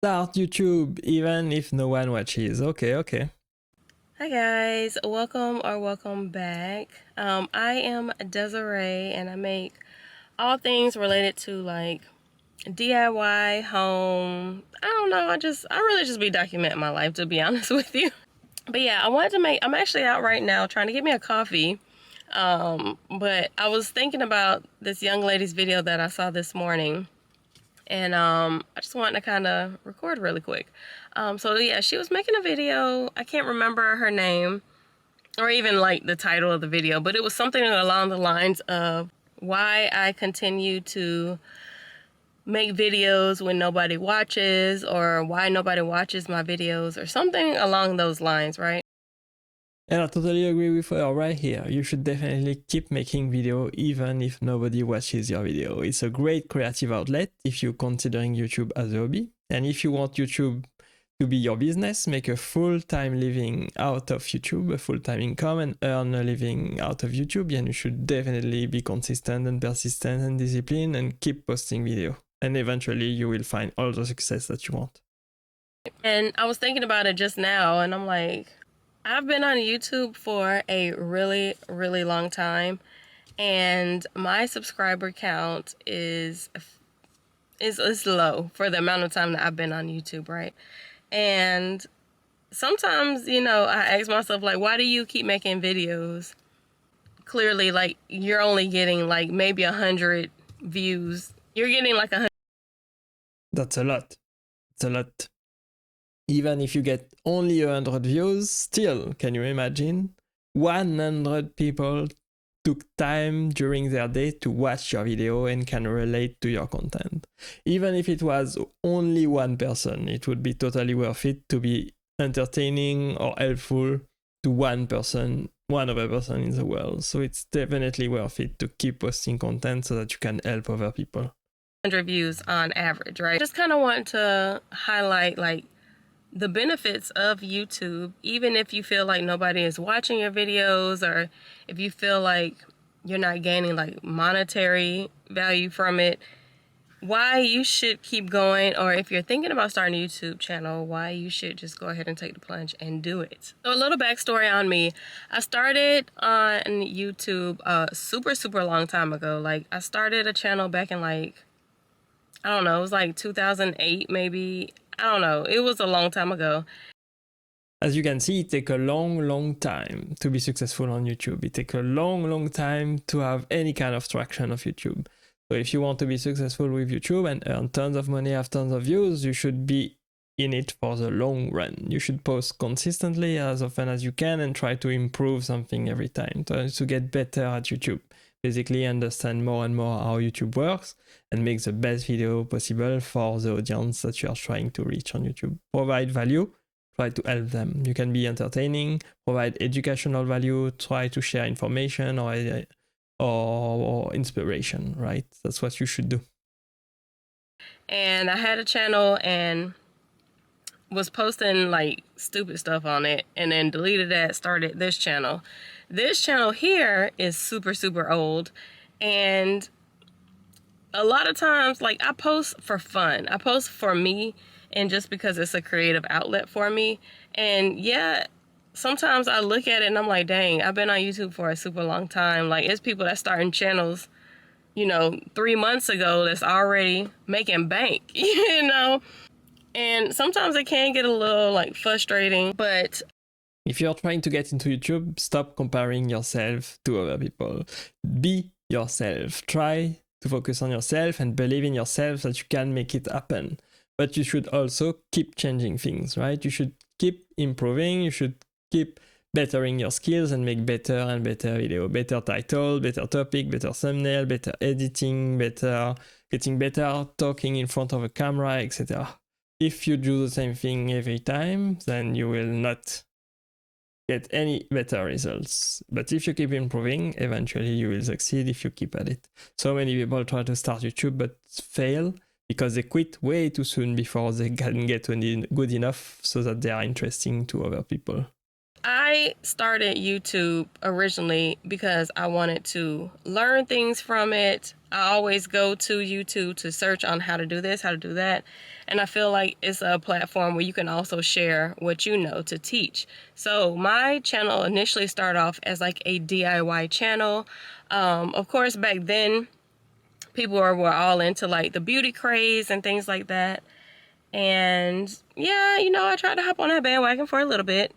Start YouTube even if no one watches. Okay. Hi guys, welcome back. I am Desiree and I make all things related to like DIY, home. I don't know, I really just be documenting my life, to be honest with you. But yeah, I'm actually out right now trying to get me a coffee. But I was thinking about this young lady's video that I saw this morning, and I just wanted to kind of record really quick. So yeah, she was making a video. I can't remember her name or even like the title of the video, but it was something along the lines of why I continue to make videos when nobody watches, or why nobody watches my videos, or something along those lines, right? And I totally agree with her right here. You should definitely keep making video even if nobody watches your video. It's a great creative outlet if you're considering YouTube as a hobby. And if you want YouTube to be your business, make a full-time living out of YouTube, a full-time income, and earn a living out of YouTube, then you should definitely be consistent and persistent and disciplined and keep posting video. And eventually you will find all the success that you want. And I was thinking about it just now, and I'm like, I've been on YouTube for a really, really long time, and my subscriber count is low for the amount of time that I've been on YouTube, right? And sometimes, I ask myself, like, why do you keep making videos? Clearly, like, you're only getting like maybe 100 views. You're getting like 100. That's a lot. It's a lot. Even if you get only 100 views, still, can you imagine? 100 people took time during their day to watch your video and can relate to your content. Even if it was only one person, it would be totally worth it to be entertaining or helpful to one person, one other person in the world. So it's definitely worth it to keep posting content so that you can help other people. 100 views on average, right? Just kind of want to highlight like the benefits of YouTube, even if you feel like nobody is watching your videos, or if you feel like you're not gaining like monetary value from it, why you should keep going, or if you're thinking about starting a YouTube channel, why you should just go ahead and take the plunge and do it. So a little backstory on me. I started on YouTube super long time ago. Like, I started a channel back in like, I don't know, it was like 2008 maybe. I don't know. It was a long time ago. As you can see, it takes a long time to be successful on YouTube. It takes a long time to have any kind of traction of YouTube. So if you want to be successful with YouTube and earn tons of money, have tons of views, you should be in it for the long run. You should post consistently as often as you can and try to improve something every time to get better at YouTube. Basically understand more and more how YouTube works and make the best video possible for the audience that you are trying to reach on YouTube. Provide value, try to help them. You can be entertaining, provide educational value, try to share information or inspiration, right? That's what you should do. And I had a channel and was posting like stupid stuff on it, and then deleted that, started this channel. This channel here is super old, and a lot of times, like, I post for fun. I post for me, and just because it's a creative outlet for me. And yeah, sometimes I look at it and I'm like, dang, I've been on YouTube for a super long time. Like, it's people that starting channels, 3 months ago that's already making bank, And sometimes it can get a little like frustrating, but if you're trying to get into YouTube, stop comparing yourself to other people. Be yourself. Try to focus on yourself and believe in yourself that you can make it happen. But you should also keep changing things, right? You should keep improving. You should keep bettering your skills and make better and better video, better title, better topic, better thumbnail, better editing, getting better talking in front of a camera, etc. If you do the same thing every time, then you will not get any better results. But if you keep improving, eventually you will succeed if you keep at it. So many people try to start YouTube but fail because they quit way too soon before they can get good enough so that they are interesting to other people. I started YouTube originally because I wanted to learn things from it. I always go to YouTube to search on how to do this, how to do that. And I feel like it's a platform where you can also share what you know to teach. So my channel initially started off as like a DIY channel. Of course, back then, people were all into like the beauty craze and things like that. And yeah, I tried to hop on that bandwagon for a little bit.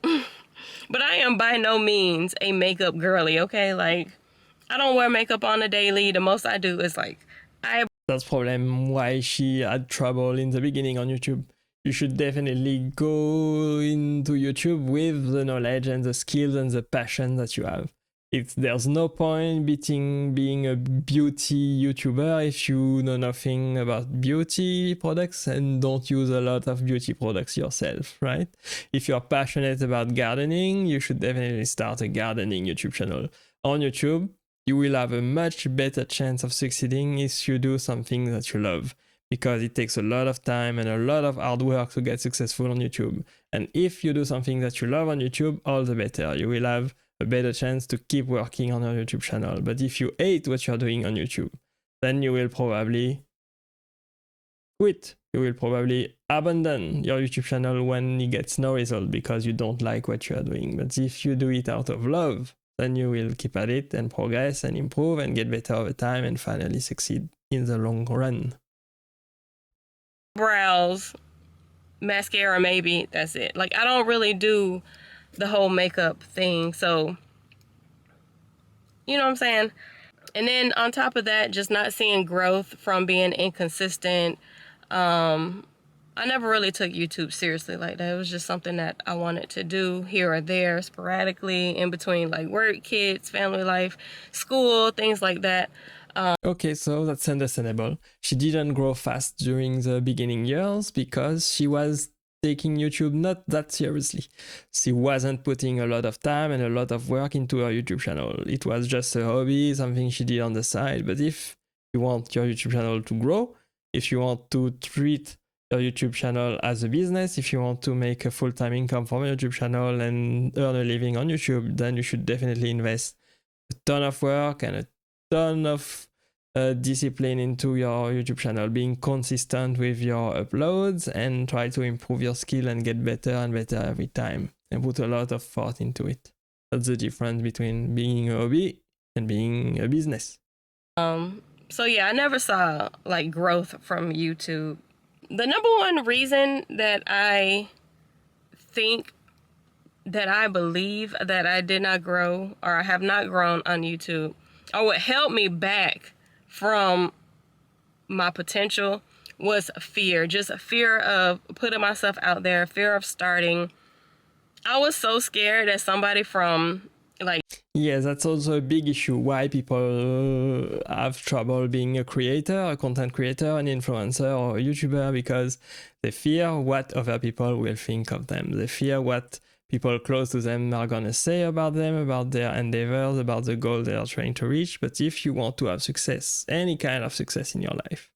But I am by no means a makeup girly, okay? Like, I don't wear makeup on a daily. The most I do is like I That's problem why she had trouble in the beginning on YouTube. You should definitely go into YouTube with the knowledge and the skills and the passion that you have. There's no point being a beauty YouTuber if you know nothing about beauty products and don't use a lot of beauty products yourself, right? If you're passionate about gardening, you should definitely start a gardening YouTube channel. On YouTube, you will have a much better chance of succeeding if you do something that you love, because it takes a lot of time and a lot of hard work to get successful on YouTube. And if you do something that you love on YouTube, all the better. You will have a better chance to keep working on your YouTube channel. But if you hate what you're doing on YouTube, then you will probably quit. You will probably abandon your YouTube channel when it gets no result because you don't like what you are doing. But if you do it out of love, then you will keep at it and progress and improve and get better over time and finally succeed in the long run. brows, mascara maybe, that's it. Like I don't really do the whole makeup thing. So, you know what I'm saying? And then on top of that, just not seeing growth from being inconsistent. I never really took YouTube seriously like that. It was just something that I wanted to do here or there sporadically in between like work, kids, family life, school, things like that. Okay, so that's understandable. She didn't grow fast during the beginning years because she was taking YouTube not that seriously. She wasn't putting a lot of time and a lot of work into her YouTube channel. It was just a hobby, something she did on the side. But if you want your YouTube channel to grow, if you want to treat your YouTube channel as a business, if you want to make a full-time income from your YouTube channel and earn a living on YouTube, then you should definitely invest a ton of work and a ton of discipline into your YouTube channel, being consistent with your uploads and try to improve your skill and get better and better every time and put a lot of thought into it. That's the difference between being a hobby and being a business. So yeah, I never saw like growth from YouTube. The number one reason that I think that I believe that I did not grow or I have not grown on YouTube, or what held me back from my potential, was fear. Just a fear of putting myself out there, fear of starting. I was so scared that somebody from like... Yeah, that's also a big issue why people have trouble being a creator, a content creator, an influencer, or a YouTuber, because they fear what other people will think of them. They fear what people close to them are going to say about them, about their endeavors, about the goal they are trying to reach. But if you want to have success, any kind of success in your life,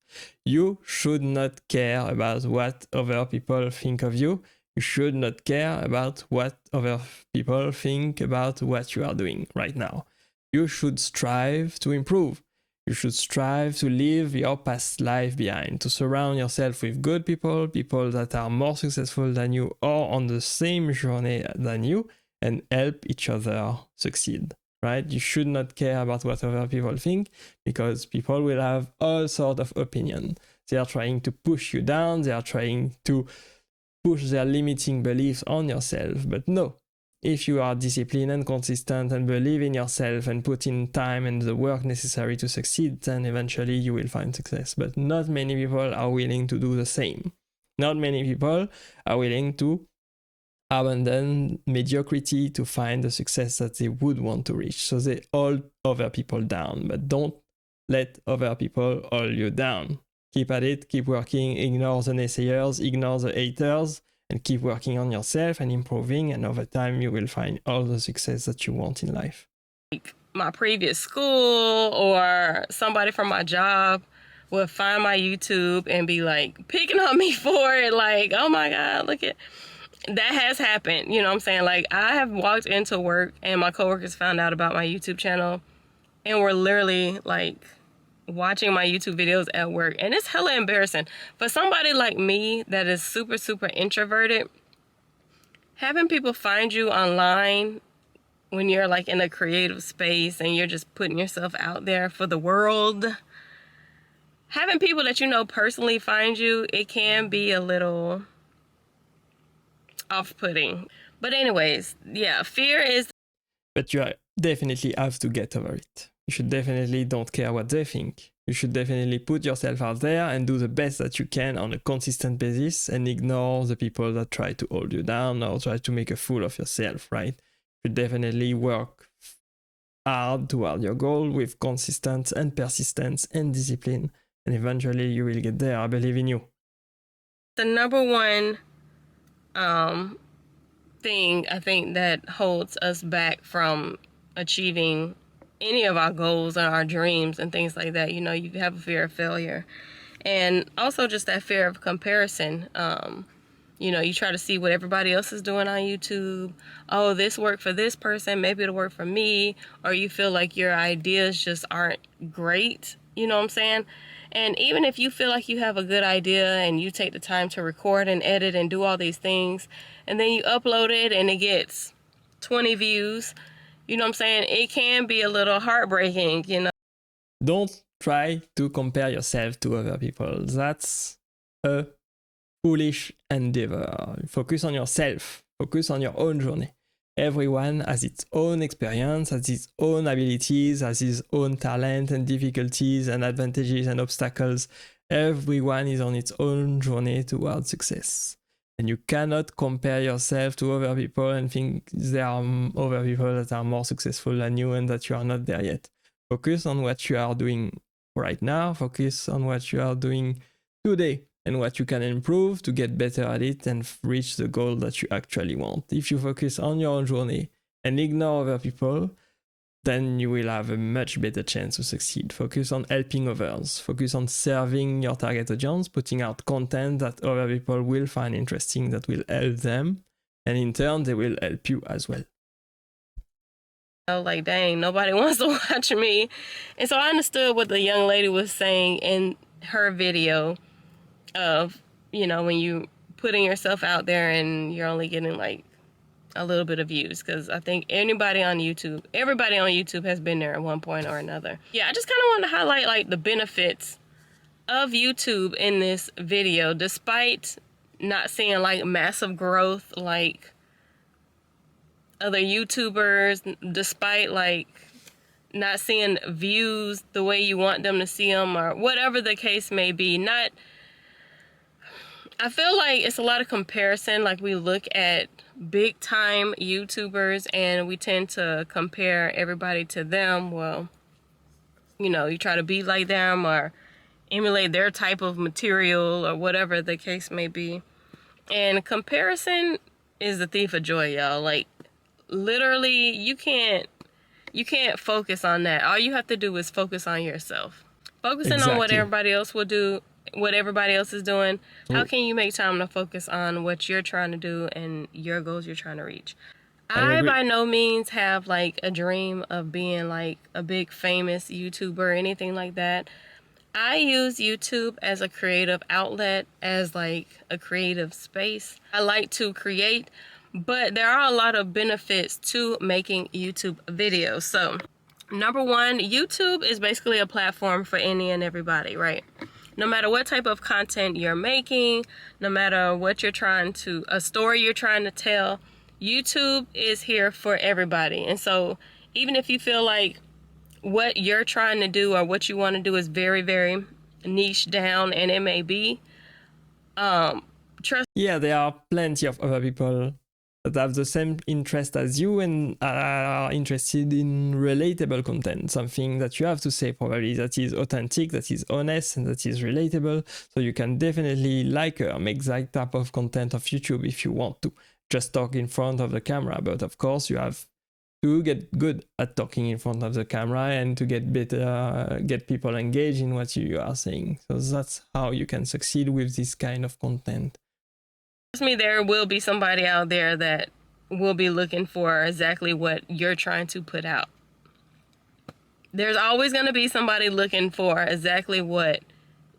you should not care about what other people think of you. You should not care about what other people think about what you are doing right now. You should strive to improve. You should strive to leave your past life behind, to surround yourself with good people, people that are more successful than you or on the same journey than you, and help each other succeed, right? You should not care about what other people think, because people will have all sorts of opinion. They are trying to push you down. They are trying to push their limiting beliefs on yourself. But no, if you are disciplined and consistent and believe in yourself and put in time and the work necessary to succeed, then eventually you will find success. But not many people are willing to do the same. Not many people are willing to abandon mediocrity to find the success that they would want to reach. So they hold other people down, but don't let other people hold you down. Keep at it, keep working, ignore the naysayers, ignore the haters, and keep working on yourself and improving, and over time you will find all the success that you want in life. My previous school or somebody from my job would find my YouTube and be like picking on me for it, like, oh my God, look at that. Has happened, you know what I'm saying? Like, I have walked into work and my coworkers found out about my YouTube channel and were literally like watching my YouTube videos at work, and it's hella embarrassing. For somebody like me that is super, super introverted, having people find you online when you're like in a creative space and you're just putting yourself out there for the world, having people that you know personally find you, it can be a little off-putting. But anyways, yeah, fear is... But you definitely have to get over it. You should definitely don't care what they think. You should definitely put yourself out there and do the best that you can on a consistent basis and ignore the people that try to hold you down or try to make a fool of yourself, right? You should definitely work hard toward your goal with consistency and persistence and discipline, and eventually you will get there. I believe in you. The number one thing I think that holds us back from achieving any of our goals and our dreams and things like that. You know, you have a fear of failure, and also just that fear of comparison. You know, you try to see what everybody else is doing on YouTube. Oh, this worked for this person, maybe it'll work for me. Or you feel like your ideas just aren't great. You know what I'm saying? And even if you feel like you have a good idea and you take the time to record and edit and do all these things, and then you upload it and it gets 20 views, you know what I'm saying? It can be a little heartbreaking, you know? Don't try to compare yourself to other people. That's a foolish endeavor. Focus on yourself. Focus on your own journey. Everyone has its own experience, has its own abilities, has his own talent and difficulties and advantages and obstacles. Everyone is on its own journey towards success. And you cannot compare yourself to other people and think there are other people that are more successful than you and that you are not there yet. Focus on what you are doing right now. Focus on what you are doing today and what you can improve to get better at it and reach the goal that you actually want. If you focus on your own journey and ignore other people, then you will have a much better chance to succeed. Focus on helping others. Focus on serving your target audience, putting out content that other people will find interesting, that will help them. And in turn, they will help you as well. I was like, dang, nobody wants to watch me. And so I understood what the young lady was saying in her video of, you know, when you putting yourself out there and you're only getting like a little bit of views, because I think everybody on YouTube has been there at one point or another. Yeah, I just kind of wanted to highlight like the benefits of YouTube in this video, despite not seeing like massive growth like other YouTubers, despite like not seeing views the way you want them to see them, or whatever the case may be. I feel like it's a lot of comparison. Like, we look at big time YouTubers and we tend to compare everybody to them. Well, you know, you try to be like them or emulate their type of material or whatever the case may be. And comparison is the thief of joy, y'all. Like, literally, you can't focus on that. All you have to do is focus on yourself. Focusing on what everybody else will do, what everybody else is doing, how can you make time to focus on what you're trying to do and your goals you're trying to reach? I by no means have like a dream of being like a big famous YouTuber or anything like that. I use YouTube as a creative outlet, as like a creative space. I like to create, but there are a lot of benefits to making YouTube videos. So, number one, YouTube is basically a platform for any and everybody, right? No matter what type of content you're making, no matter what a story you're trying to tell, YouTube is here for everybody. And so even if you feel like what you're trying to do or what you want to do is very, very niche down, and it may be, yeah, there are plenty of other people that have the same interest as you and are interested in relatable content, something that you have to say probably that is authentic, that is honest, and that is relatable. So you can definitely make that type of content of YouTube if you want to just talk in front of the camera. But of course, you have to get good at talking in front of the camera and to get people engaged in what you are saying. So that's how you can succeed with this kind of content. Trust me, there will be somebody out there that will be looking for exactly what you're trying to put out. there's always going to be somebody looking for exactly what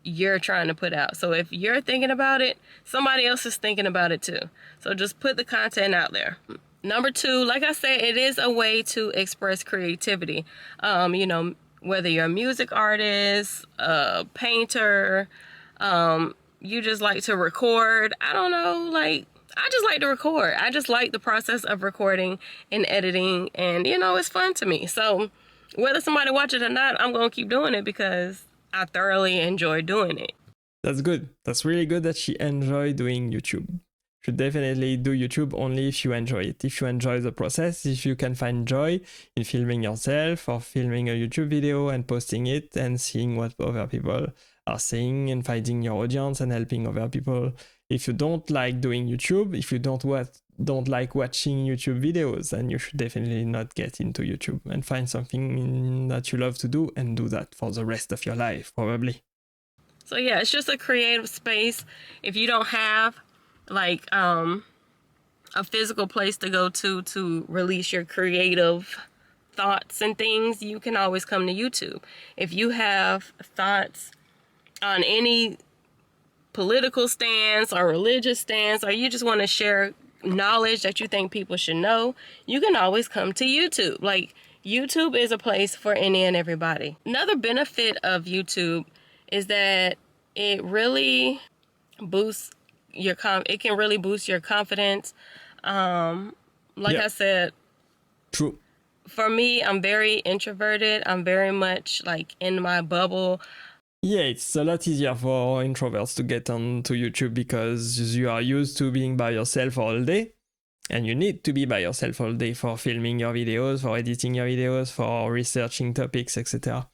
you're trying to put out. So if you're thinking about it, somebody else is thinking about it too. So just put the content out there. Number 2, like I said, it is a way to express creativity. You know, whether you're a music artist, a painter, you just like to record. I don't know, like, I just like to record. I just like the process of recording and editing, and, you know, it's fun to me. So whether somebody watch it or not, I'm going to keep doing it because I thoroughly enjoy doing it. That's good. That's really good that she enjoyed doing YouTube. Should definitely do YouTube only if you enjoy it. If you enjoy the process, if you can find joy in filming yourself or filming a YouTube video and posting it and seeing what other people are saying and finding your audience and helping other people. If you don't like doing YouTube, if you don't like watching YouTube videos, then you should definitely not get into YouTube and find something that you love to do and do that for the rest of your life, probably. So yeah, it's just a creative space. If you don't have like a physical place to go to release your creative thoughts and things, you can always come to YouTube. If you have thoughts on any political stance or religious stance, or you just want to share knowledge that you think people should know, you can always come to YouTube. Like, YouTube is a place for any and everybody. Another benefit of YouTube is that it really boosts your it can really boost your confidence. I said, true. For me, I'm very introverted. I'm very much like in my bubble. Yeah, it's a lot easier for introverts to get onto YouTube because you are used to being by yourself all day, and you need to be by yourself all day for filming your videos, for editing your videos, for researching topics, etc.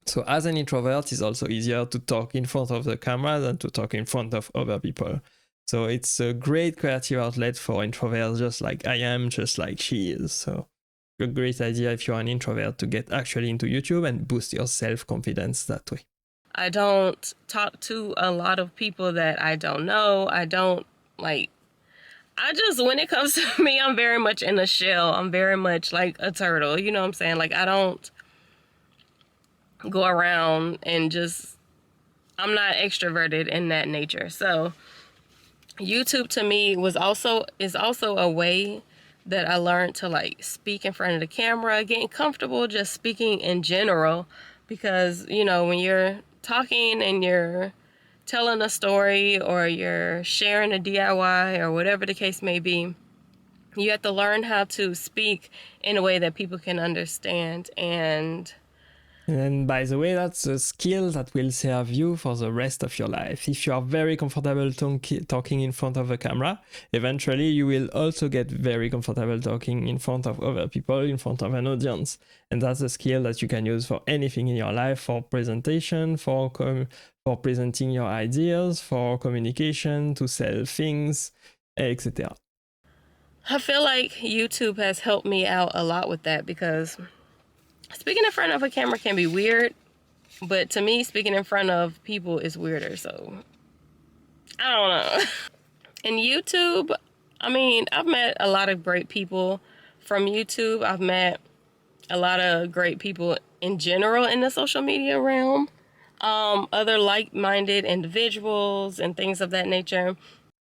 So as an introvert, it's also easier to talk in front of the camera than to talk in front of other people. So it's a great creative outlet for introverts, just like I am, just like she is. So a great idea if you're an introvert to get actually into YouTube and boost your self-confidence that way. I don't talk to a lot of people that I don't know. When it comes to me, I'm very much in a shell. I'm very much like a turtle. You know what I'm saying? Like, I don't go around and I'm not extroverted in that nature. So YouTube to me is also a way that I learned to like speak in front of the camera, getting comfortable just speaking in general, because, you know, when you're talking and you're telling a story or you're sharing a DIY or whatever the case may be, you have to learn how to speak in a way that people can understand. And by the way, that's a skill that will serve you for the rest of your life. If you are very comfortable talking in front of a camera, eventually you will also get very comfortable talking in front of other people, in front of an audience. And that's a skill that you can use for anything in your life, for presentation, for presenting your ideas, for communication, to sell things, etc. I feel like YouTube has helped me out a lot with that, because speaking in front of a camera can be weird, but to me, speaking in front of people is weirder. So, I don't know. In YouTube, I mean, I've met a lot of great people from YouTube. I've met a lot of great people in general in the social media realm. Other like-minded individuals and things of that nature.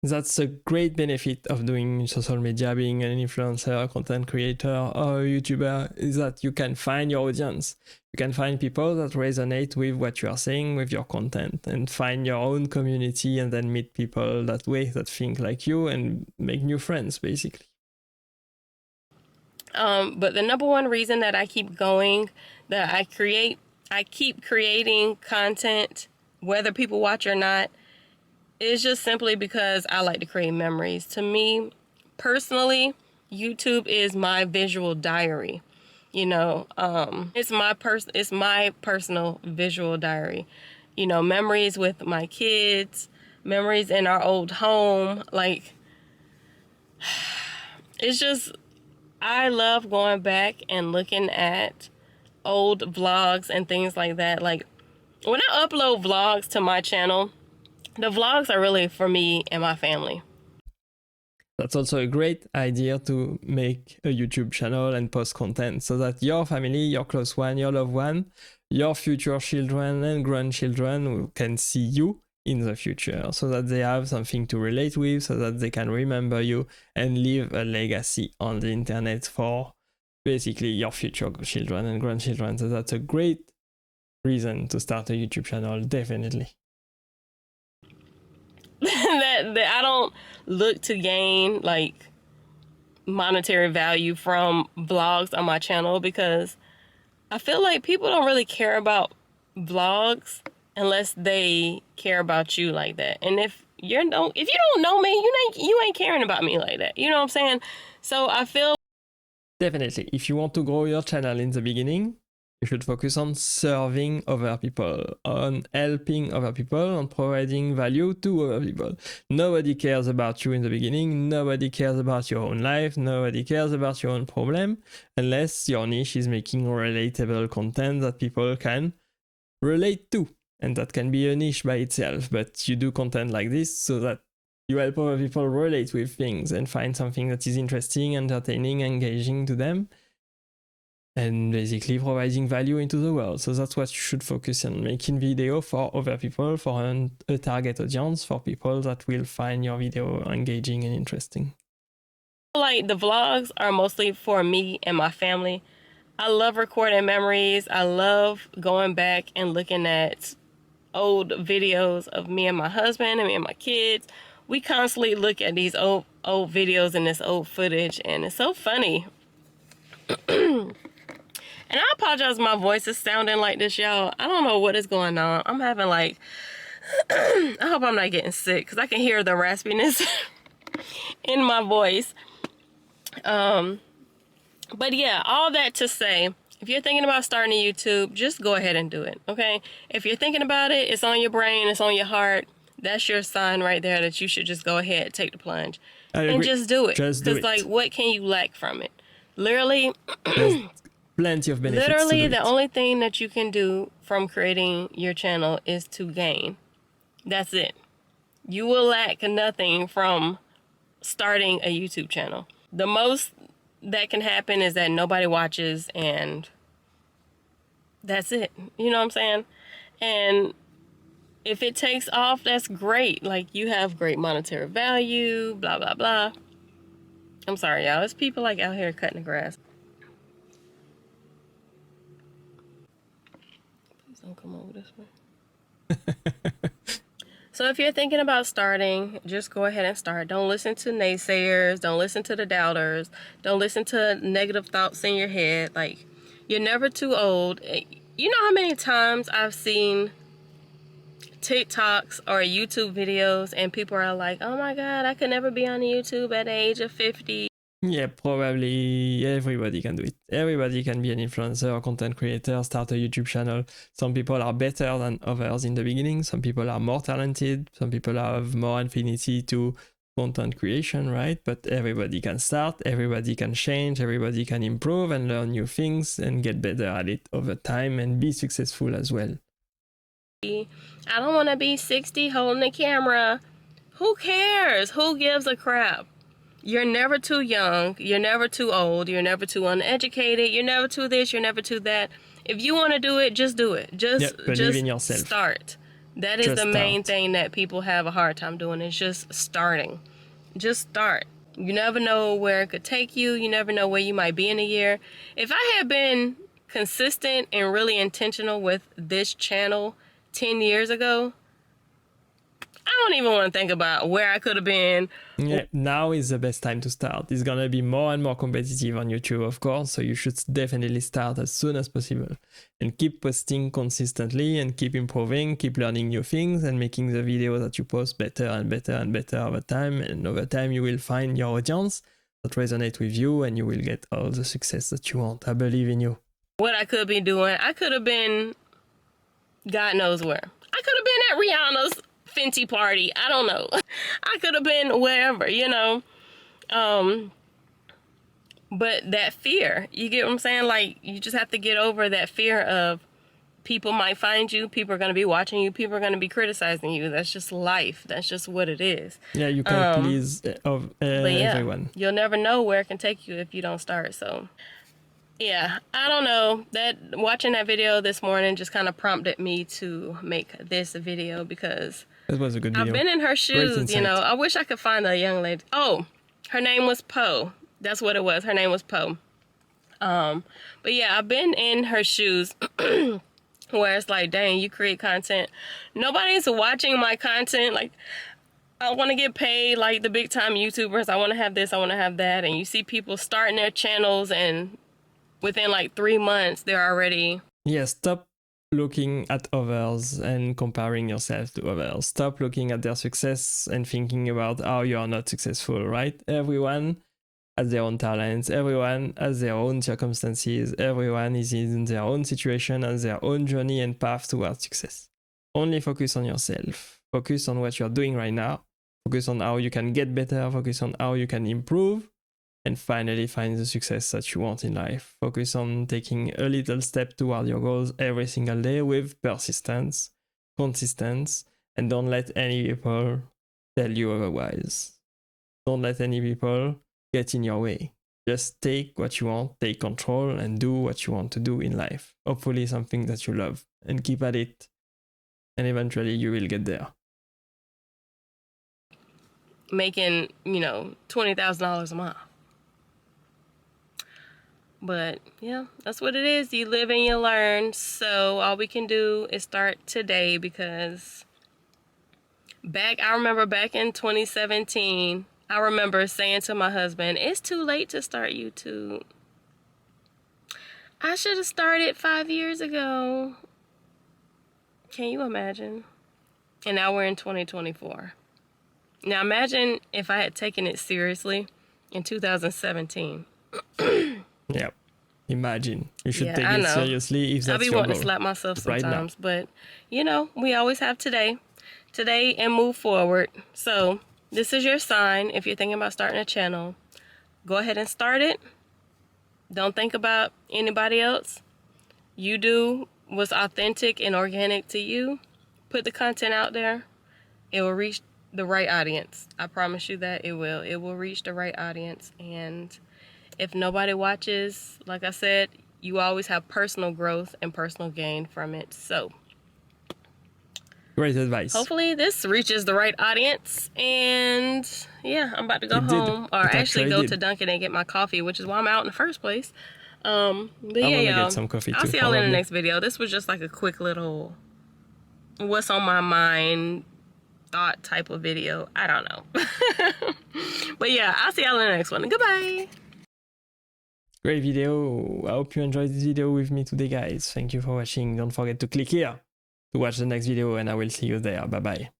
That's a great benefit of doing social media, being an influencer, content creator, or a YouTuber, is that you can find your audience. You can find people that resonate with what you are saying, with your content, and find your own community, and then meet people that way that think like you and make new friends, basically. But the number one reason that I keep going, that I keep creating content, whether people watch or not, it's just simply because I like to create memories. To me, personally, YouTube is my visual diary. You know, it's my personal visual diary. You know, memories with my kids, memories in our old home. Like, it's just, I love going back and looking at old vlogs and things like that. Like, when I upload vlogs to my channel, the vlogs are really for me and my family. That's also a great idea to make a YouTube channel and post content so that your family, your close one, your loved one, your future children and grandchildren can see you in the future, so that they have something to relate with, so that they can remember you and leave a legacy on the internet for basically your future children and grandchildren. So that's a great reason to start a YouTube channel, definitely. that I don't look to gain like monetary value from vlogs on my channel, because I feel like people don't really care about vlogs unless they care about you like that. And if you don't know me, you ain't caring about me like that. You know what I'm saying? So I feel definitely, if you want to grow your channel in the beginning, you should focus on serving other people, on helping other people, on providing value to other people. Nobody cares about you in the beginning. Nobody cares about your own life. Nobody cares about your own problem unless your niche is making relatable content that people can relate to. And that can be a niche by itself, but you do content like this so that you help other people relate with things and find something that is interesting, entertaining, engaging to them, and basically providing value into the world. So that's what you should focus on, making video for other people, for a target audience, for people that will find your video engaging and interesting. like the vlogs are mostly for me and my family. I love recording memories. I love going back and looking at old videos of me and my husband and me and my kids. We constantly look at these old videos and this old footage, and it's so funny. And I apologize, my voice is sounding like this, y'all. I don't know what is going on. I'm having like, I hope I'm not getting sick, because I can hear the raspiness in my voice. But yeah, all that to say, if you're thinking about starting a YouTube, just go ahead and do it, okay? If you're thinking about it, it's on your brain, it's on your heart, that's your sign right there that you should just go ahead, take the plunge, and just do it. Because like, what can you lack from it? Literally, plenty of benefits. Literally, the only thing that you can do from creating your channel is to gain. That's it. You will lack nothing from starting a YouTube channel. The most that can happen is that nobody watches, and that's it. You know what I'm saying? And if it takes off, that's great. Like, you have great monetary value, blah, blah, blah. I'm sorry, y'all. There's people like out here cutting the grass. Please don't come over this way. So if you're thinking about starting, just go ahead and start. Don't listen to naysayers. Don't listen to the doubters. Don't listen to negative thoughts in your head. Like, you're never too old. You know how many times I've seen TikToks or YouTube videos and people are like, oh my God, I could never be on YouTube at the age of 50. Yeah, probably everybody can do it. Everybody can be an influencer or content creator, start a YouTube channel. Some people are better than others in the beginning. Some people are more talented. Some people have more affinity to content creation, right? But everybody can start, everybody can change, everybody can improve and learn new things and get better at it over time and be successful as well. I don't want to be 60 holding the camera. Who cares? Who gives a crap? You're never too young. You're never too old. You're never too uneducated. You're never too this. You're never too that. If you want to do it, just do it. Just believe in yourself. Start. That is the main thing that people have a hard time doing, is just starting. Just start. You never know where it could take you. You never know where you might be in a year. If I had been consistent and really intentional with this channel 10 years ago, I don't even want to think about where I could have been. Yeah, now is the best time to start. It's gonna be more and more competitive on YouTube, of course, so you should definitely start as soon as possible and keep posting consistently and keep improving, keep learning new things and making the videos that you post better and better and better over time. And over time you will find your audience that resonate with you and you will get all the success that you want. I believe in you. What I could be doing, I could have been God knows where. I could have been at Rihanna's Fenty party. I don't know. I could have been wherever, you know. But that fear, you get what I'm saying? Like, you just have to get over that fear of people might find you, people are going to be watching you, people are going to be criticizing you. That's just life. That's just what it is. Yeah, you can't please But yeah, everyone. you'll never know where it can take you if you don't start. So yeah, I don't know, that watching that video this morning just kind of prompted me to make this video, because That was a good video. I've been in her Great shoes, insight. you know. I wish I could find the young lady. Oh, her name was Poe. That's what it was. Her name was Poe. But yeah, I've been in her shoes where it's like, dang, you create content. Nobody's watching my content. Like, I want to get paid like the big time YouTubers. I want to have this, I want to have that. And you see people starting their channels and within like 3 months, they're already... Yeah, stop looking at others and comparing yourself to others. Stop looking at their success and thinking about how you are not successful, right? Everyone has their own talents. Everyone has their own circumstances. Everyone is in their own situation and their own journey and path towards success. Only focus on yourself. Focus on what you're doing right now. Focus on how you can get better. Focus on how you can improve. And finally find the success that you want in life. Focus on taking a little step toward your goals every single day with persistence, consistency, and don't let any people tell you otherwise. Don't let any people get in your way. Just take what you want, take control, and do what you want to do in life. Hopefully something that you love, and keep at it. And eventually you will get there. making, you know, $20,000 a month. But yeah, that's what it is. You live and you learn. So all we can do is start today, because I remember back in 2017, I remember saying to my husband, it's too late to start YouTube. I should have started 5 years ago. Can you imagine? And now we're in 2024. Now imagine if I had taken it seriously in 2017. Yeah, imagine. You should take I it know. seriously if that's I'll be your wanting goal. to slap myself Right now. sometimes, but you know, we always have today and move forward. So this is your sign. If you're thinking about starting a channel, go ahead and start it. Don't think about anybody else. You do what's authentic and organic to you. Put the content out there. It will reach the right audience. I promise you that it will. It will reach the right audience. And if nobody watches, like I said, you always have personal growth and personal gain from it. So Great advice. hopefully this reaches the right audience. And yeah, I'm about to go It did. home, or It actually go did. to Dunkin' and get my coffee, which is why I'm out in the first place. But I yeah, wanna y'all, get some coffee I'll too, see y'all in the probably. next video. This was just like a quick little what's on my mind thought type of video. I don't know. But yeah, I'll see y'all in the next one. Goodbye. Great video. I hope you enjoyed this video with me today, guys. Thank you for watching. Don't forget to click here to watch the next video, and I will see you there. Bye bye.